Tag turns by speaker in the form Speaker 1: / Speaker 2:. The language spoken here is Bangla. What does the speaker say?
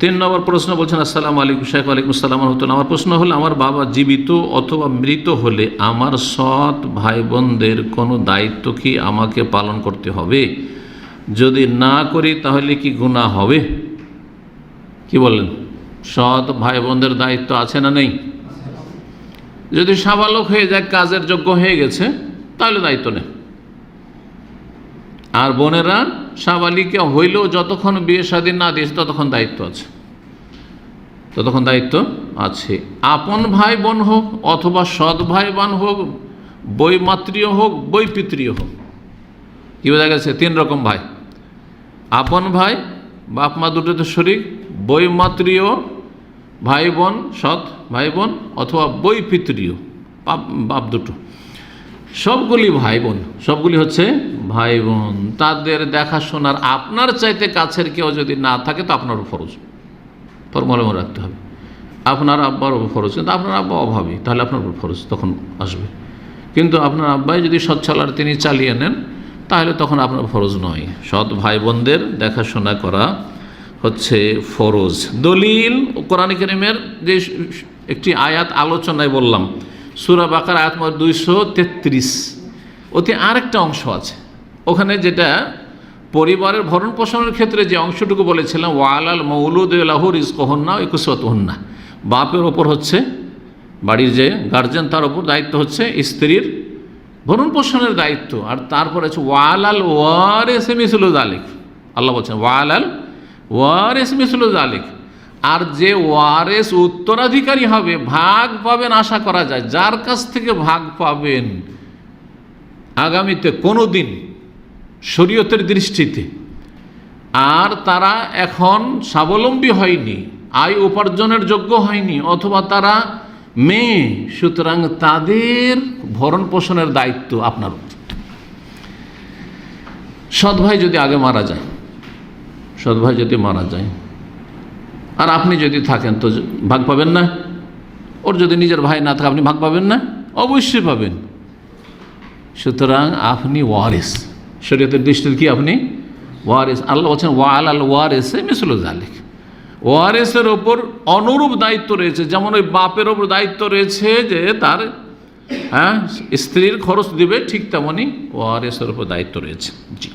Speaker 1: তিন নম্বর প্রশ্ন বলছেন, আসসালামু আলাইকুম শেখ। ওয়ালাইকুম আসসালাম রহমতুল্লাহ। আমার প্রশ্ন হলো, আমার বাবা জীবিত অথবা মৃত হলে আমার সৎ ভাই বোনদের কোনো দায়িত্ব কি আমাকে পালন করতে হবে? যদি না করি তাহলে কি গুনাহ হবে? কি বলেন? সৎ ভাই বোনদের দায়িত্ব আছে না নেই? যদি সাবালক হয়ে যায়, কাজের যোগ্য হয়ে গেছে, তাহলে দায়িত্ব নেই। আর বোনেরা সাবালিকা হইলেও যতক্ষণ বিয়ে শাদী না দিয়েছে ততক্ষণ দায়িত্ব আছে, ততক্ষণ দায়িত্ব আছে। আপন ভাই বোন হোক অথবা সৎ ভাই বোন হোক, বৈমাতৃয় হোক বৈপিতৃয় হোক। কি বোঝা গেছে? তিন রকম ভাই: আপন ভাই, বাপ মা দুটোতে শরীক, বৈমাতৃয় ভাই বোন, সৎ ভাই বোন, অথবা বৈপিতৃয় বাপ দুটো। সবগুলি ভাই বোন, সবগুলি হচ্ছে ভাই বোন। তাদের দেখাশোনার আপনার চাইতে কাছের কেউ যদি না থাকে তো আপনারও ফরজ, ফরমাল রাখতে হবে। আপনার আব্বার ফরজ, কিন্তু আপনার আব্বা অভাবী, তাহলে আপনার উপর ফরজ তখন আসবে। কিন্তু আপনার আব্বাই যদি সচ্ছলার তিনি চালিয়ে নেন, তাহলে তখন আপনার ফরজ নয়। সৎ ভাই বোনদের দেখাশোনা করা হচ্ছে ফরজ। দলিল কোরআন কারীমের যে একটি আয়াত আলোচনায় বললাম, সূরা বাকারা আয়াত নম্বর 233, ওতে আরেকটা অংশ আছে। ওখানে যেটা পরিবারের ভরণ পোষণের ক্ষেত্রে যে অংশটুকু বলেছিলাম, ওয়ালাল মৌলুদ লাহু রিজকুহুন্না ওয়া কিসওয়াতুহুন্না, বাপের ওপর হচ্ছে, বাড়ির যে গার্জেন তার ওপর দায়িত্ব হচ্ছে স্ত্রীর ভরণ পোষণের দায়িত্ব। আর তারপর আছে ওয়ালাল ওয়ারিসি মিসলু যালিক, আল্লাহ বলছেন ওয়ালাল ওয়ারিসি মিসলু যালিক। আর যে ওয়ারেস উত্তরাধিকারী হবে, ভাগ পাবেন আশা করা যায়, যার কাছ থেকে ভাগ পাবেন আগামীতে কোনো দিন শরীয়তের দৃষ্টিতে, আর তারা এখন স্বাবলম্বী হয়নি, আয় উপার্জনের যোগ্য হয়নি, অথবা তারা মেয়ে, সুতরাং তাদের ভরণ পোষণের দায়িত্ব আপনার উপর। সৎ ভাই যদি আগে মারা যায়, সৎ ভাই যদি মারা যায় আর আপনি যদি থাকেন তো ভাগ পাবেন না? ওর যদি নিজের ভাই না থাকে আপনি ভাগ পাবেন না? অবশ্যই পাবেন। সুতরাং আপনি ওয়ারিস, শরীয়তের দৃষ্টিতে কি আপনি ওয়ারিস। আল্লাহ বলছেন ওয়ালাল ওয়ারিসি মিসলু যালিক, ওয়ারিসের ওপর অনুরূপ দায়িত্ব রয়েছে। যেমন ওই বাপের ওপর দায়িত্ব রয়েছে যে তার স্ত্রীর খরচ দিবে, ঠিক তেমনই ওয়ারিসের ওপর দায়িত্ব রয়েছে। জি।